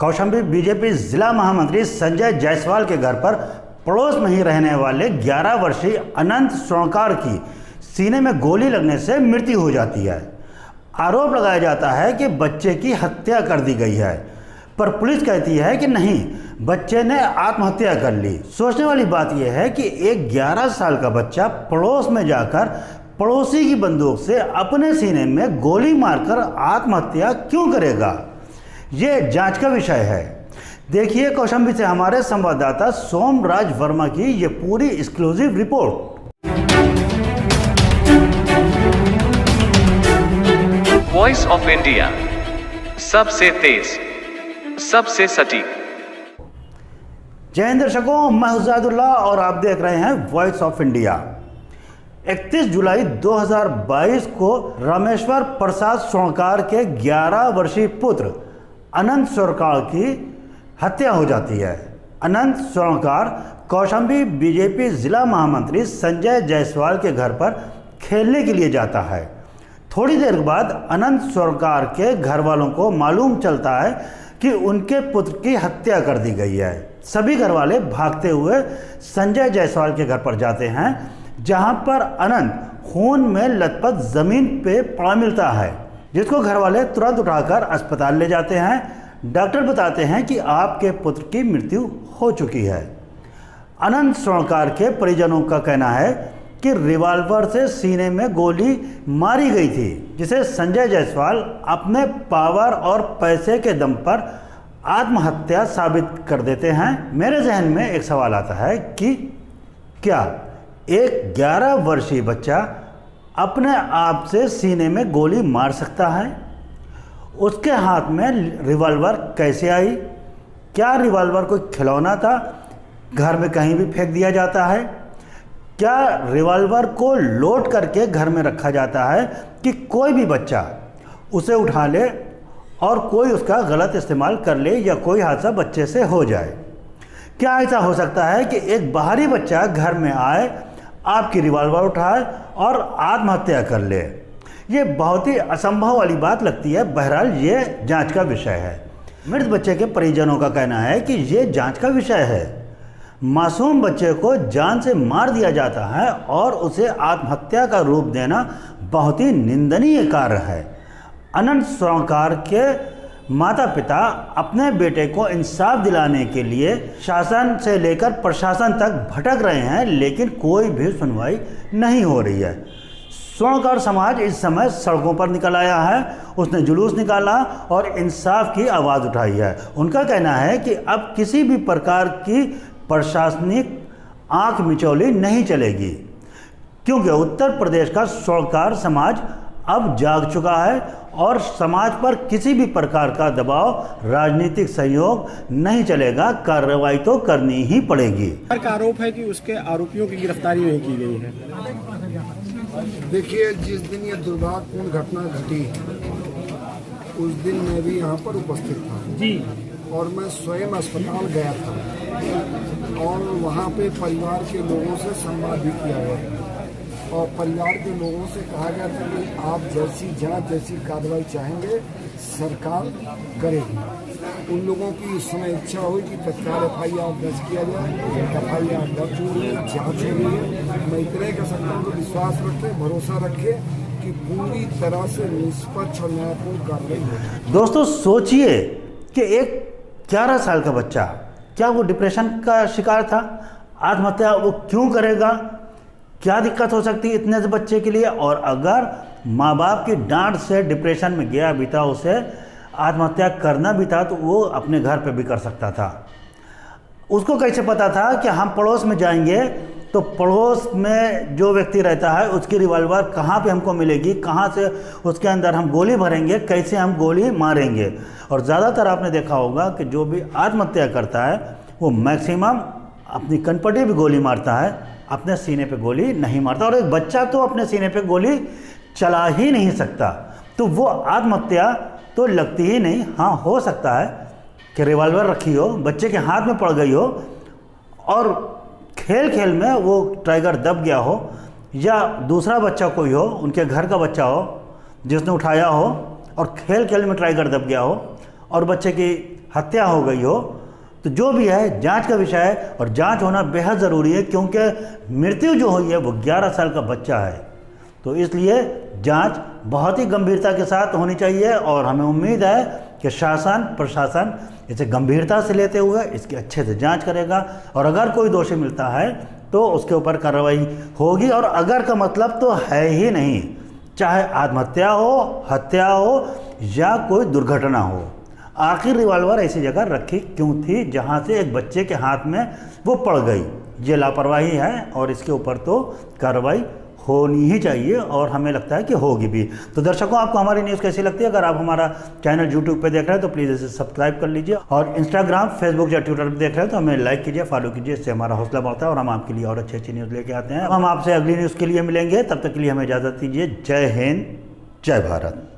Kaushambi BJP जिला महामंत्री संजय जायसवाल के घर पर पड़ोस में ही रहने वाले 11 वर्षीय अनंत स्वर्णकार की सीने में गोली लगने से मृत्यु हो जाती है। आरोप लगाया जाता है कि बच्चे की हत्या कर दी गई है, पर पुलिस कहती है कि नहीं, बच्चे ने आत्महत्या कर ली। सोचने वाली बात यह है कि एक 11 साल का बच्चा पड़ोस में जाकर पड़ोसी की बंदूक से अपने सीने में गोली मारकर आत्महत्या क्यों करेगा, ये जांच का विषय है। देखिए कौशाम्बी से हमारे संवाददाता सोमराज वर्मा की ये पूरी exclusive report. Voice of India, सबसे तेज, सबसे सटीक। जय हिंद दर्शकों, मैं हुजादुल्लाह और आप देख रहे हैं वॉइस ऑफ इंडिया। 31 जुलाई 2022 को रामेश्वर प्रसाद स्वर्णकार के 11 वर्षीय पुत्र अनंत स्वर्णकार की हत्या हो जाती है। अनंत स्वर्णकार कौशाम्बी बीजेपी जिला महामंत्री संजय जायसवाल के घर पर खेलने के लिए जाता है। थोड़ी देर बाद अनंत स्वर्णकार के घर वालों को मालूम चलता है कि उनके पुत्र की हत्या कर दी गई है। सभी घर वाले भागते हुए संजय जायसवाल के घर पर जाते हैं, जहां पर अनंत खून में लथपथ जमीन पे पड़ा मिलता है, जिसको घर वाले तुरंत उठाकर अस्पताल ले जाते हैं। डॉक्टर बताते हैं कि आपके पुत्र की मृत्यु हो चुकी है। अनंत स्वर्णकार के परिजनों का कहना है कि रिवॉल्वर से सीने में गोली मारी गई थी, जिसे संजय जायसवाल अपने पावर और पैसे के दम पर आत्महत्या साबित कर देते हैं। मेरे जहन में एक सवाल आता है कि क्या एक 11 वर्षीय बच्चा अपने आप से सीने में गोली मार सकता है? उसके हाथ में रिवॉल्वर कैसे आई? क्या रिवॉल्वर कोई खिलौना था, घर में कहीं भी फेंक दिया जाता है? क्या रिवॉल्वर को लोड करके घर में रखा जाता है कि कोई भी बच्चा उसे उठा ले और कोई उसका गलत इस्तेमाल कर ले या कोई हादसा बच्चे से हो जाए? क्या ऐसा हो सकता है कि एक बाहरी बच्चा घर में आए, आपकी रिवॉल्वर उठाए और आत्महत्या कर ले? ये बहुत ही असंभव वाली बात लगती है। बहरहाल ये जांच का विषय है। मृत बच्चे के परिजनों का कहना है कि ये जांच का विषय है। मासूम बच्चे को जान से मार दिया जाता है और उसे आत्महत्या का रूप देना बहुत ही निंदनीय कार्य है। अनंत स्वर्णकार के माता पिता अपने बेटे को इंसाफ दिलाने के लिए शासन से लेकर प्रशासन तक भटक रहे हैं, लेकिन कोई भी सुनवाई नहीं हो रही है। स्वर्णकार समाज इस समय सड़कों पर निकल आया है। उसने जुलूस निकाला और इंसाफ की आवाज़ उठाई है। उनका कहना है कि अब किसी भी प्रकार की प्रशासनिक आंख मिचौली नहीं चलेगी, क्योंकि उत्तर प्रदेश का स्वर्णकार समाज अब जाग चुका है और समाज पर किसी भी प्रकार का दबाव, राजनीतिक सहयोग नहीं चलेगा। कार्रवाई तो करनी ही पड़ेगी। आरोप है कि उसके आरोपियों की गिरफ्तारी नहीं की गई है। देखिए, जिस दिन ये दुर्भाग्यपूर्ण घटना घटी उस दिन मैं भी यहाँ पर उपस्थित था जी, और मैं स्वयं अस्पताल गया था और वहाँ पे परिवार के लोगों से संवाद भी किया गया और परिवार के लोगों से कहा गया था कि आप जैसी जांच, जैसी कार्रवाई चाहेंगे सरकार करेगी। उन लोगों की इस समय इच्छा हुई कि तत्काल FIR दर्ज किया जाए। FIR दर्ज हो रही है, जाँच हो रही है। मैं इतना ही कह सकता हूँ कि विश्वास रखें, भरोसा रखें कि पूरी तरह से निष्पक्ष और न्यायपूर्ण कार्रवाई हो। दोस्तों सोचिए कि एक 11 साल का बच्चा, क्या वो डिप्रेशन का शिकार था? आत्महत्या वो क्यों करेगा? क्या दिक्कत हो सकती है इतने से बच्चे के लिए? और अगर माँ बाप की डांट से डिप्रेशन में गया भी था, उसे आत्महत्या करना भी था, तो वो अपने घर पे भी कर सकता था। उसको कैसे पता था कि हम पड़ोस में जाएंगे तो पड़ोस में जो व्यक्ति रहता है उसकी रिवॉल्वर कहाँ पे हमको मिलेगी, कहाँ से उसके अंदर हम गोली भरेंगे, कैसे हम गोली मारेंगे? और ज़्यादातर आपने देखा होगा कि जो भी आत्महत्या करता है वो मैक्सिमम अपनी कनपटी भी गोली मारता है, अपने सीने पे गोली नहीं मारता। और एक बच्चा तो अपने सीने पे गोली चला ही नहीं सकता, तो वो आत्महत्या तो लगती ही नहीं। हाँ, हो सकता है कि रिवॉल्वर रखी हो, बच्चे के हाथ में पड़ गई हो और खेल खेल में वो ट्राइगर दब गया हो, या दूसरा बच्चा कोई हो, उनके घर का बच्चा हो जिसने उठाया हो और खेल खेल में ट्राइगर दब गया हो और बच्चे की हत्या हो गई हो, तो जो भी है जांच का विषय है और जांच होना बेहद ज़रूरी है, क्योंकि मृत्यु जो हुई है वो 11 साल का बच्चा है। तो इसलिए जांच बहुत ही गंभीरता के साथ होनी चाहिए और हमें उम्मीद है कि शासन प्रशासन इसे गंभीरता से लेते हुए इसकी अच्छे से जांच करेगा और अगर कोई दोषी मिलता है तो उसके ऊपर कार्रवाई होगी। और अगर का मतलब तो है ही नहीं, चाहे आत्महत्या हो, हत्या हो या कोई दुर्घटना हो। आखिर रिवॉल्वर ऐसी जगह रखी क्यों थी जहां से एक बच्चे के हाथ में वो पड़ गई? ये लापरवाही है और इसके ऊपर तो कार्रवाई होनी ही चाहिए और हमें लगता है कि होगी भी। तो दर्शकों, आपको हमारी न्यूज़ कैसी लगती है? अगर आप हमारा चैनल यूट्यूब पे देख रहे हैं तो प्लीज़ इसे सब्सक्राइब कर लीजिए और इंस्टाग्राम, फेसबुक या ट्विटर पर देख रहे हैं तो हमें लाइक कीजिए, फॉलो कीजिए। इससे हमारा हौसला बढ़ता है और हम आपके लिए और अच्छी अच्छी न्यूज़ लेके आते हैं। हम आपसे अगली न्यूज़ के लिए मिलेंगे, तब तक के लिए हमें इजाज़त दीजिए। जय हिंद, जय भारत।